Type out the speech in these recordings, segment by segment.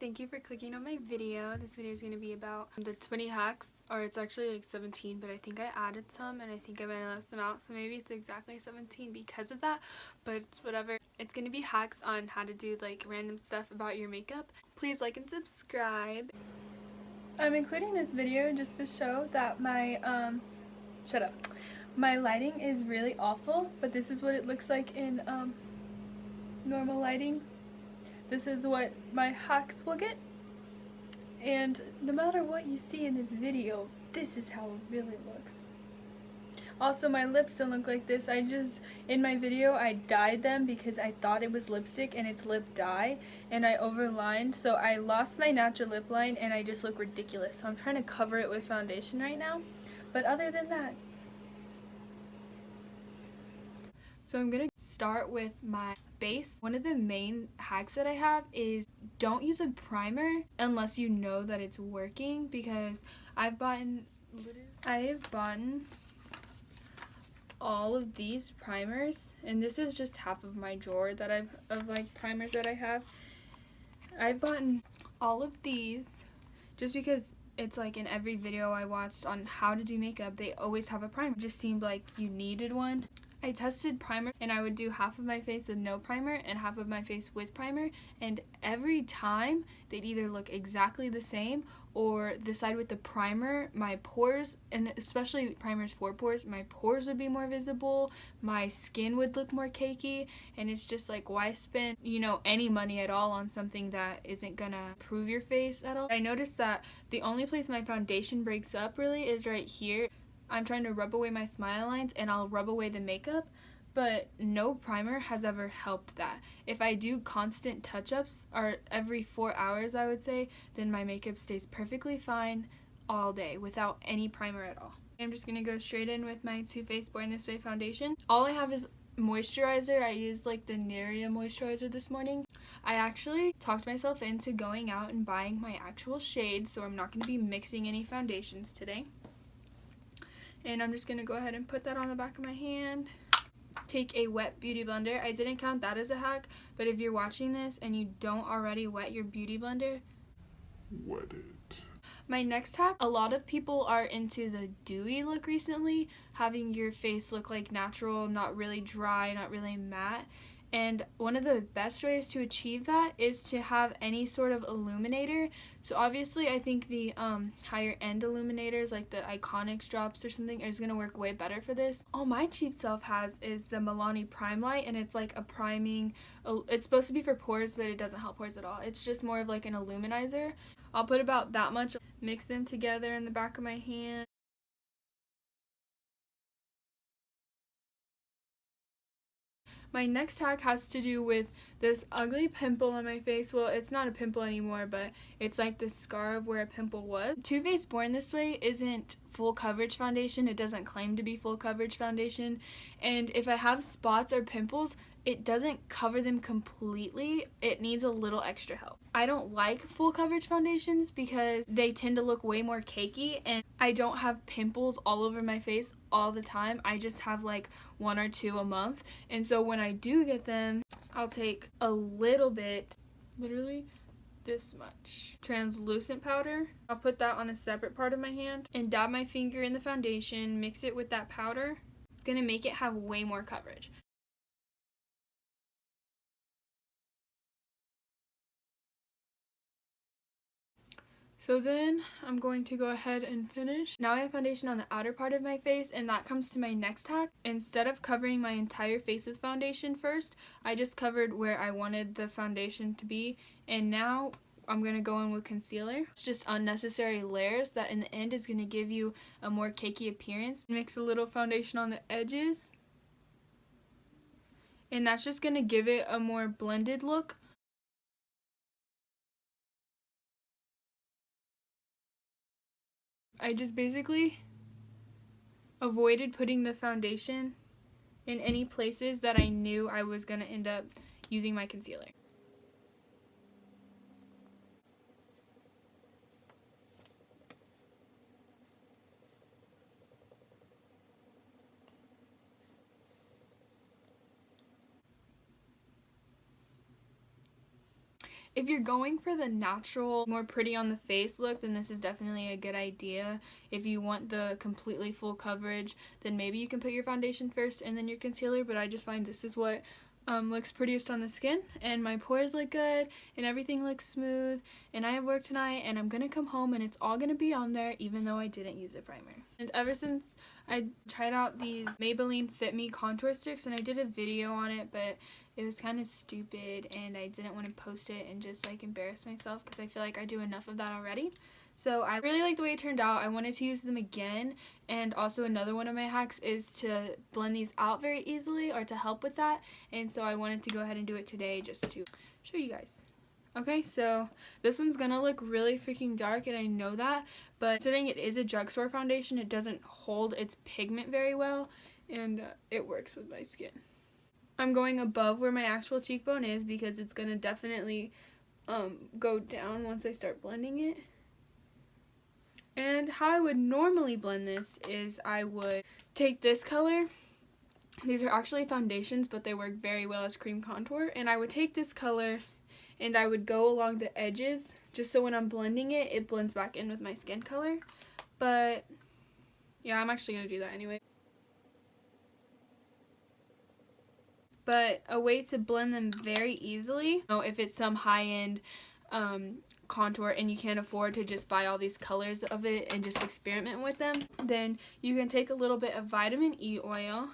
Thank you for clicking on my video. This video is going to be about the 20 hacks, or it's actually like 17, but I think I added some and I think I might have left some out, so maybe it's exactly 17 because of that, but it's whatever. It's going to be hacks on how to do like random stuff about your makeup. Please like and subscribe. I'm including this video just to show that my my lighting is really awful, but this is what it looks like in normal lighting. This is what my hacks will get, and no matter what you see in this video, this is how it really looks. Also, my lips don't look like this. In my video, I dyed them because I thought it was lipstick and it's lip dye, and I overlined, so I lost my natural lip line and I just look ridiculous. So I'm trying to cover it with foundation right now, but other than that. So I'm gonna start with my base. One of the main hacks that I have is don't use a primer unless you know that it's working, because I have bought all of these primers, and this is just half of my drawer that of like primers that I have. I've bought all of these just because it's like in every video I watched on how to do makeup, they always have a primer. It just seemed like you needed one. I tested primer, and I would do half of my face with no primer and half of my face with primer, and every time they'd either look exactly the same, or the side with the primer, my pores, and especially primers for pores, my pores would be more visible, my skin would look more cakey, and it's just like, why spend, any money at all on something that isn't gonna improve your face at all? I noticed that the only place my foundation breaks up really is right here. I'm trying to rub away my smile lines and I'll rub away the makeup, but no primer has ever helped that. If I do constant touch-ups, or every 4 hours I would say, then my makeup stays perfectly fine all day without any primer at all. I'm just going to go straight in with my Too Faced Born This Way foundation. All I have is moisturizer. I used like the Niria moisturizer this morning. I actually talked myself into going out and buying my actual shade, so I'm not going to be mixing any foundations today. And I'm just going to go ahead and put that on the back of my hand. Take a wet beauty blender. I didn't count that as a hack, but if you're watching this and you don't already wet your beauty blender, wet it. My next hack, a lot of people are into the dewy look recently, having your face look like natural, not really dry, not really matte. And one of the best ways to achieve that is to have any sort of illuminator. So obviously I think the higher end illuminators like the Iconics drops or something is going to work way better for this. All my cheap self has is the Milani Prime Light, and it's like a priming, it's supposed to be for pores, but it doesn't help pores at all. It's just more of like an illuminizer. I'll put about that much, mix them together in the back of my hand. My next hack has to do with this ugly pimple on my face. Well, it's not a pimple anymore, but it's like the scar of where a pimple was. Too Faced Born This Way isn't full coverage foundation. It doesn't claim to be full coverage foundation. And if I have spots or pimples, it doesn't cover them completely. It needs a little extra help. I don't like full coverage foundations because they tend to look way more cakey, and I don't have pimples all over my face all the time. I just have like 1 or 2 a month. And so when I do get them, I'll take a little bit, literally this much, translucent powder. I'll put that on a separate part of my hand and dab my finger in the foundation, mix it with that powder. It's gonna make it have way more coverage. So then I'm going to go ahead and finish. Now I have foundation on the outer part of my face, and that comes to my next hack. Instead of covering my entire face with foundation first, I just covered where I wanted the foundation to be, and now I'm going to go in with concealer. It's just unnecessary layers that in the end is going to give you a more cakey appearance. Mix a little foundation on the edges, and that's just going to give it a more blended look. I just basically avoided putting the foundation in any places that I knew I was going to end up using my concealer. If you're going for the natural, more pretty on the face look, then this is definitely a good idea. If you want the completely full coverage, then maybe you can put your foundation first and then your concealer, but I just find this is what looks prettiest on the skin, and my pores look good and everything looks smooth, and I have work tonight and I'm gonna come home and it's all gonna be on there even though I didn't use a primer. And ever since I tried out these Maybelline Fit Me contour sticks, and I did a video on it, but it was kind of stupid and I didn't want to post it and just like embarrass myself because I feel like I do enough of that already. So I really like the way it turned out. I wanted to use them again, and also another one of my hacks is to blend these out very easily, or to help with that, and so I wanted to go ahead and do it today just to show you guys. Okay, so this one's gonna look really freaking dark, and I know that, but considering it is a drugstore foundation, it doesn't hold its pigment very well, and it works with my skin. I'm going above where my actual cheekbone is because it's gonna definitely go down once I start blending it. And how I would normally blend this is I would take this color. These are actually foundations, but they work very well as cream contour. And I would take this color and I would go along the edges just so when I'm blending it, it blends back in with my skin color. But yeah, I'm actually going to do that anyway. But a way to blend them very easily, you know, if it's some high-end contour and you can't afford to just buy all these colors of it and just experiment with them, then you can take a little bit of vitamin E oil.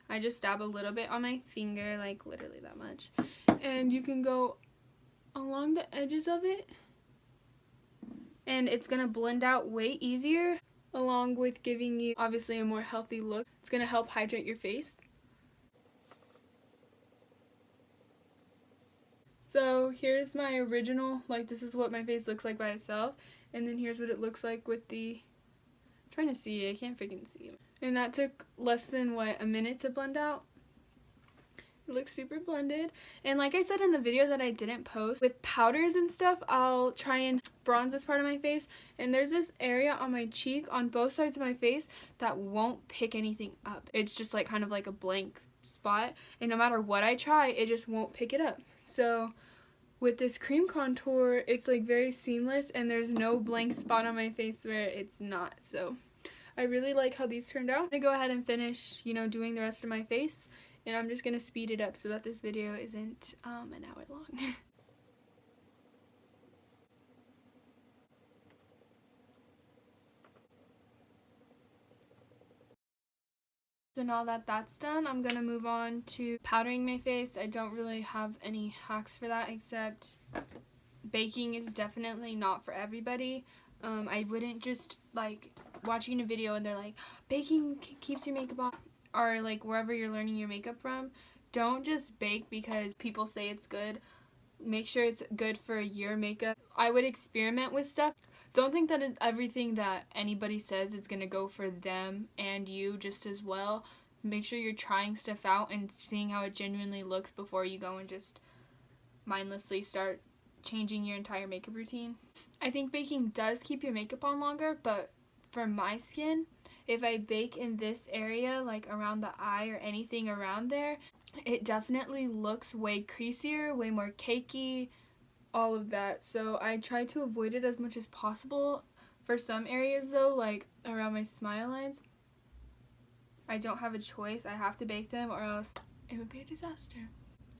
I just dab a little bit on my finger, like literally that much, and you can go along the edges of it, and it's gonna blend out way easier, along with giving you obviously a more healthy look. It's gonna help hydrate your face. So here's my original, like this is what my face looks like by itself, and then here's what it looks like with the, I'm trying to see, I can't freaking see. And that took less than, what, a minute to blend out. It looks super blended. And like I said in the video that I didn't post, with powders and stuff, I'll try and bronze this part of my face, and there's this area on my cheek on both sides of my face that won't pick anything up. It's just like kind of like a blank spot, and no matter what I try, it just won't pick it up. So with this cream contour, it's like very seamless, and there's no blank spot on my face where it's not. So I really like how these turned out. I'm gonna go ahead and finish, you know, doing the rest of my face, and I'm just gonna speed it up so that this video isn't an hour long. So now that that's done, I'm gonna move on to powdering my face. I don't really have any hacks for that, except baking is definitely not for everybody. I wouldn't just like watching a video and they're like, baking keeps your makeup off, or like wherever you're learning your makeup from. Don't just bake because people say it's good. Make sure it's good for your makeup. I would experiment with stuff. Don't think that everything that anybody says is going to go for them and you just as well. Make sure you're trying stuff out and seeing how it genuinely looks before you go and just mindlessly start changing your entire makeup routine. I think baking does keep your makeup on longer, but for my skin, if I bake in this area, like around the eye or anything around there, it definitely looks way creasier, way more cakey, all of that. So I try to avoid it as much as possible. For some areas though, like around my smile lines, I don't have a choice. I have to bake them or else it would be a disaster.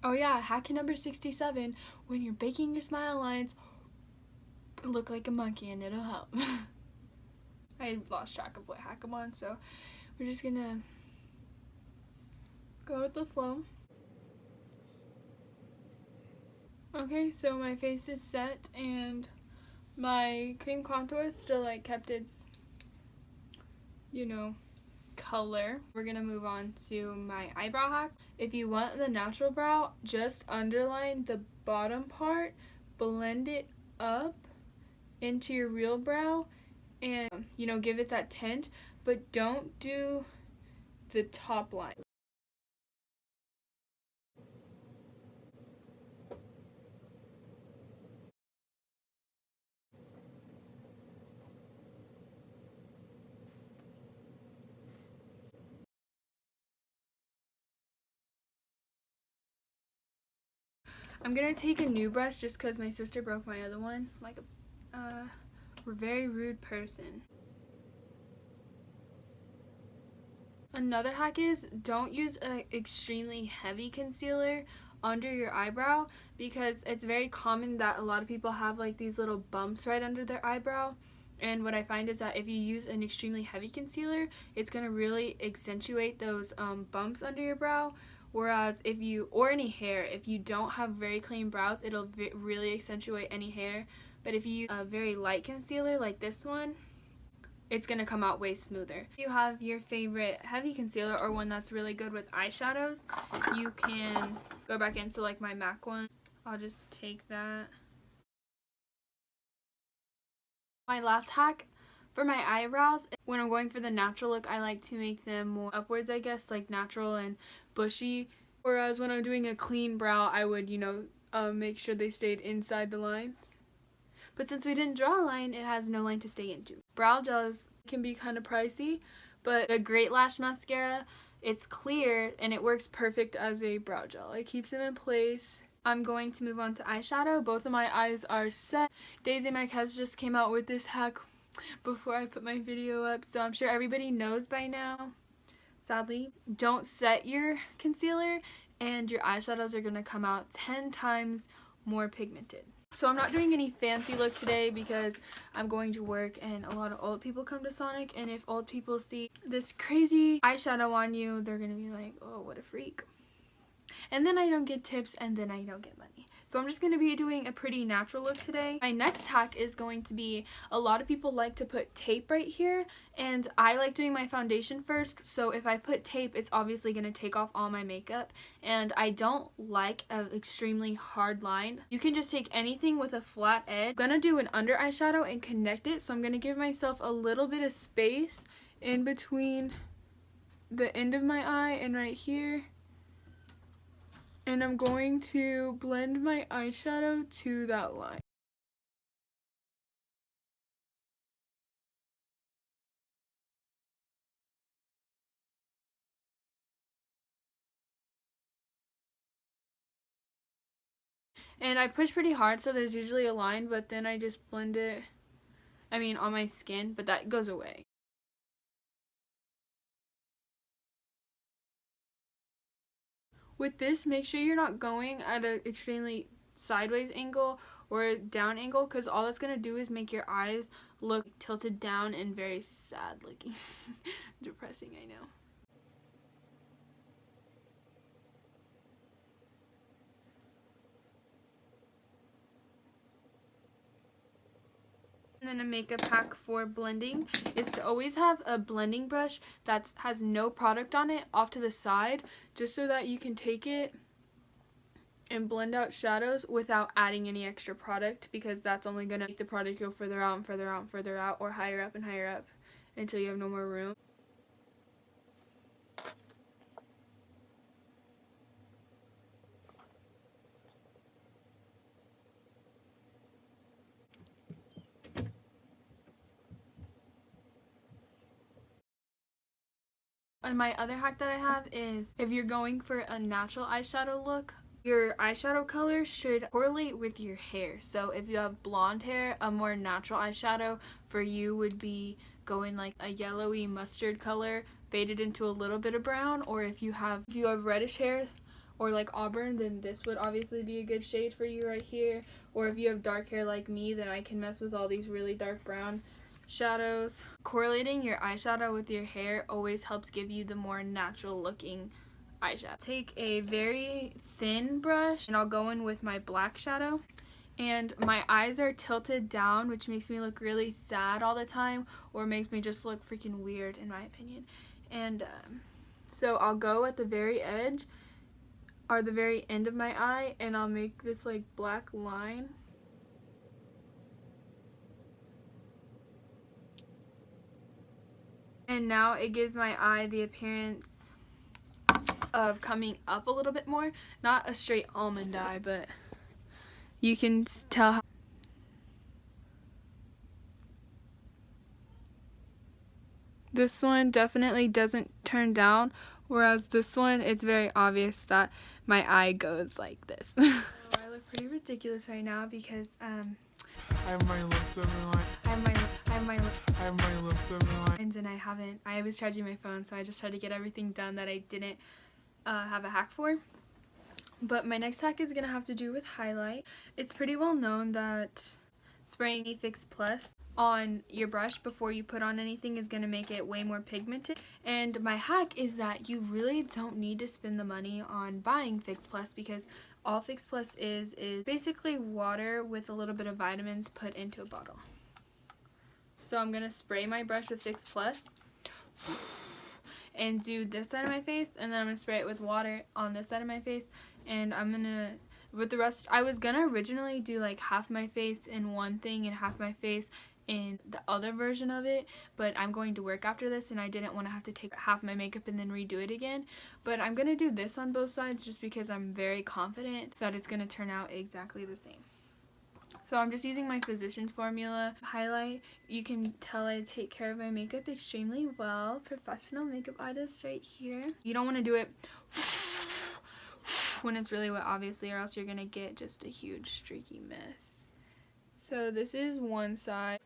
Oh yeah, hack number 67, when you're baking your smile lines, look like a monkey and it'll help. I lost track of what hack I'm on, so we're just gonna go with the flow. Okay, so my face is set and my cream contour still like kept its, you know, color. We're gonna move on to my eyebrow hack. If you want the natural brow, just underline the bottom part, blend it up into your real brow, and you know, give it that tint, but don't do the top line. I'm gonna take a new brush just because my sister broke my other one, like a very rude person. Another hack is don't use an extremely heavy concealer under your eyebrow, because it's very common that a lot of people have like these little bumps right under their eyebrow. And what I find is that if you use an extremely heavy concealer, it's going to really accentuate those bumps under your brow. Whereas if you, or any hair, if you don't have very clean brows, it'll really accentuate any hair. But if you use a very light concealer like this one, it's going to come out way smoother. If you have your favorite heavy concealer or one that's really good with eyeshadows, you can go back into like my MAC one. I'll just take that. My last hack for my eyebrows, when I'm going for the natural look, I like to make them more upwards, I guess, like natural and bushy. Whereas when I'm doing a clean brow, I would, make sure they stayed inside the lines. But since we didn't draw a line, it has no line to stay into. Brow gels can be kind of pricey, but a Great Lash Mascara, it's clear and it works perfect as a brow gel. It keeps them in place. I'm going to move on to eyeshadow. Both of my eyes are set. Daisy Marquez just came out with this hack before I put my video up, so I'm sure everybody knows by now. Sadly, don't set your concealer and your eyeshadows are going to come out 10 times more pigmented. So I'm not doing any fancy look today because I'm going to work and a lot of old people come to Sonic, and if old people see this crazy eyeshadow on you, they're going to be like, oh, what a freak. And then I don't get tips and then I don't get money. So I'm just going to be doing a pretty natural look today. My next hack is going to be, a lot of people like to put tape right here, and I like doing my foundation first, so if I put tape, it's obviously going to take off all my makeup, and I don't like an extremely hard line. You can just take anything with a flat edge. I'm going to do an under eyeshadow and connect it, so I'm going to give myself a little bit of space in between the end of my eye and right here. And I'm going to blend my eyeshadow to that line. And I push pretty hard, so there's usually a line, but then I just blend it, on my skin, but that goes away. With this, make sure you're not going at an extremely sideways angle or down angle, because all that's going to do is make your eyes look tilted down and very sad looking. Depressing, I know. And then a makeup hack for blending is to always have a blending brush that has no product on it off to the side, just so that you can take it and blend out shadows without adding any extra product, because that's only going to make the product go further out and further out and further out, or higher up and higher up until you have no more room. And my other hack that I have is, if you're going for a natural eyeshadow look, your eyeshadow color should correlate with your hair. So if you have blonde hair, a more natural eyeshadow for you would be going like a yellowy mustard color faded into a little bit of brown. Or if you have reddish hair or like auburn, then this would obviously be a good shade for you right here. Or if you have dark hair like me, then I can mess with all these really dark brown shadows. Correlating your eyeshadow with your hair always helps give you the more natural looking eyeshadow. Take a very thin brush and I'll go in with my black shadow, and my eyes are tilted down, which makes me look really sad all the time, or makes me just look freaking weird in my opinion. And so I'll go at the very edge or the very end of my eye, and I'll make this like black line. And now it gives my eye the appearance of coming up a little bit more. Not a straight almond eye, but you can tell how. This one definitely doesn't turn down, whereas this one, it's very obvious that my eye goes like this. I look pretty ridiculous right now because I have my lips overlined. I have my lips overlined. And I was charging my phone, so I just tried to get everything done that I didn't have a hack for. But my next hack is gonna have to do with highlight. It's pretty well known that spraying Fix Plus on your brush before you put on anything is gonna make it way more pigmented. And my hack is that you really don't need to spend the money on buying Fix Plus, because all Fix Plus is basically water with a little bit of vitamins put into a bottle. So I'm gonna spray my brush with Fix Plus and do this side of my face, and then I'm gonna spray it with water on this side of my face, and I'm gonna, with the rest, I was gonna originally do like half my face in one thing and half my face in the other version of it, but I'm going to work after this and I didn't want to have to take half my makeup and then redo it again. But I'm gonna do this on both sides just because I'm very confident that it's gonna turn out exactly the same. So I'm just using my Physicians Formula highlight. You can tell I take care of my makeup extremely well. Professional makeup artist right here. You don't want to do it when it's really wet, obviously, or else you're gonna get just a huge streaky mess. So this is one side.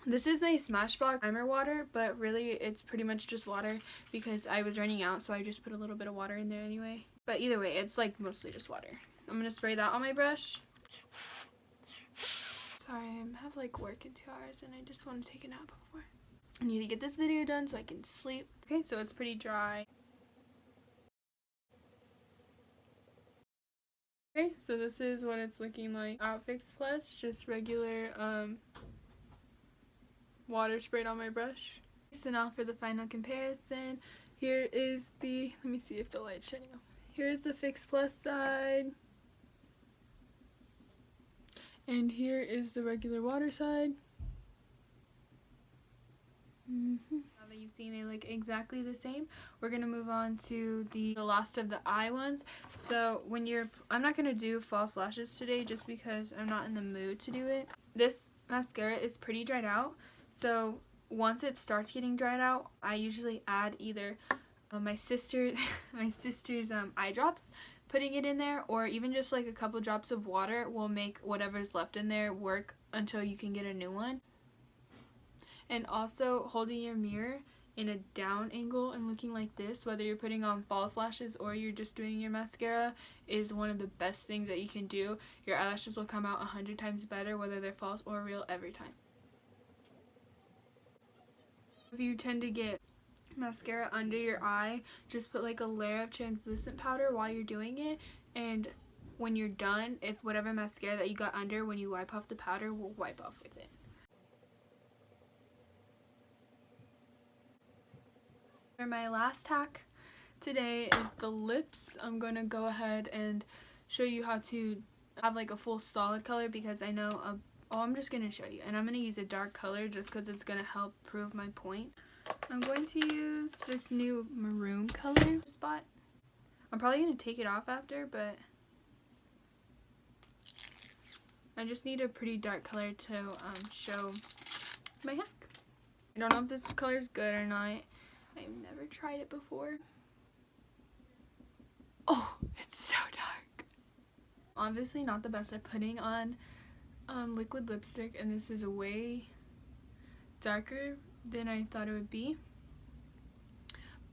This is a Smashbox primer water, but really it's pretty much just water because I was running out, so I just put a little bit of water in there anyway. But either way, it's like mostly just water. I'm gonna spray that on my brush. Sorry, I have like work in 2 hours and I just want to take a nap before. I need to get this video done so I can sleep. Okay, so it's pretty dry. Okay, so this is what it's looking like. Fix Plus, just regular water sprayed on my brush. So now for the final comparison, here is the, let me see if the light's shining off. Here's the Fix Plus side, and here is the regular water side. Now that you've seen they look exactly the same, we're gonna move on to the last of the eye ones. So when I'm not gonna do false lashes today just because I'm not in the mood to do it. This mascara is pretty dried out. So once it starts getting dried out, I usually add either my sister's eye drops, putting it in there, or even just like a couple drops of water will make whatever's left in there work until you can get a new one. And also holding your mirror in a down angle and looking like this, whether you're putting on false lashes or you're just doing your mascara, is one of the best things that you can do. Your eyelashes will come out 100 times better whether they're false or real every time. If you tend to get mascara under your eye, just put like a layer of translucent powder while you're doing it, and when you're done, if whatever mascara that you got under, when you wipe off the powder, will wipe off with it. For my last hack today is the lips. I'm going to go ahead and show you how to have like a full solid color, because I know I'm just going to show you, and I'm going to use a dark color just because it's going to help prove my point. I'm going to use this new maroon color spot. I'm probably going to take it off after, but I just need a pretty dark color to show my hack. I don't know if this color is good or not. I've never tried it before. Oh, it's so dark. Obviously not the best at putting on liquid lipstick, and this is way darker than I thought it would be.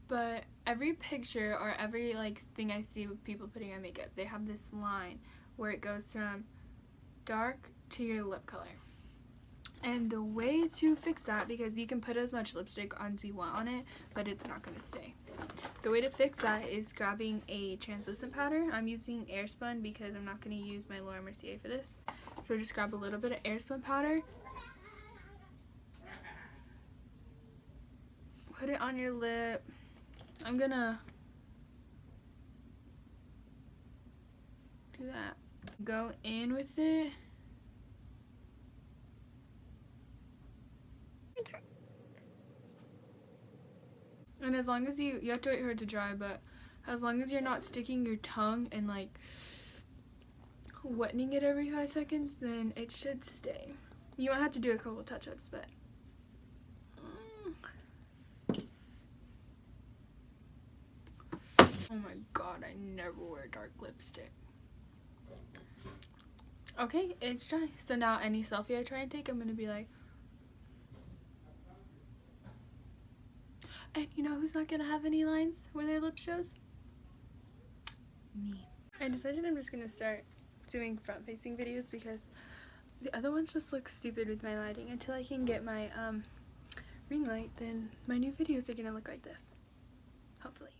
But every picture or every like thing I see with people putting on makeup, they have this line where it goes from dark to your lip color. And the way to fix that, because you can put as much lipstick on as you want on it, but it's not going to stay. The way to fix that is grabbing a translucent powder. I'm using Airspun because I'm not going to use my Laura Mercier for this. So just grab a little bit of Airspun powder. Put it on your lip. I'm going to do that. Go in with it. And as long as you have to wait for it to dry, but as long as you're not sticking your tongue and like wetting it every 5 seconds, then it should stay. You might have to do a couple touch-ups, but Oh my god, I never wear dark lipstick. Okay, it's dry. So now any selfie I try and take, I'm gonna be like, and you know who's not gonna have any lines where their lip shows? Me. I decided I'm just gonna start doing front facing videos because the other ones just look stupid with my lighting. Until I can get my ring light, then my new videos are gonna look like this. Hopefully.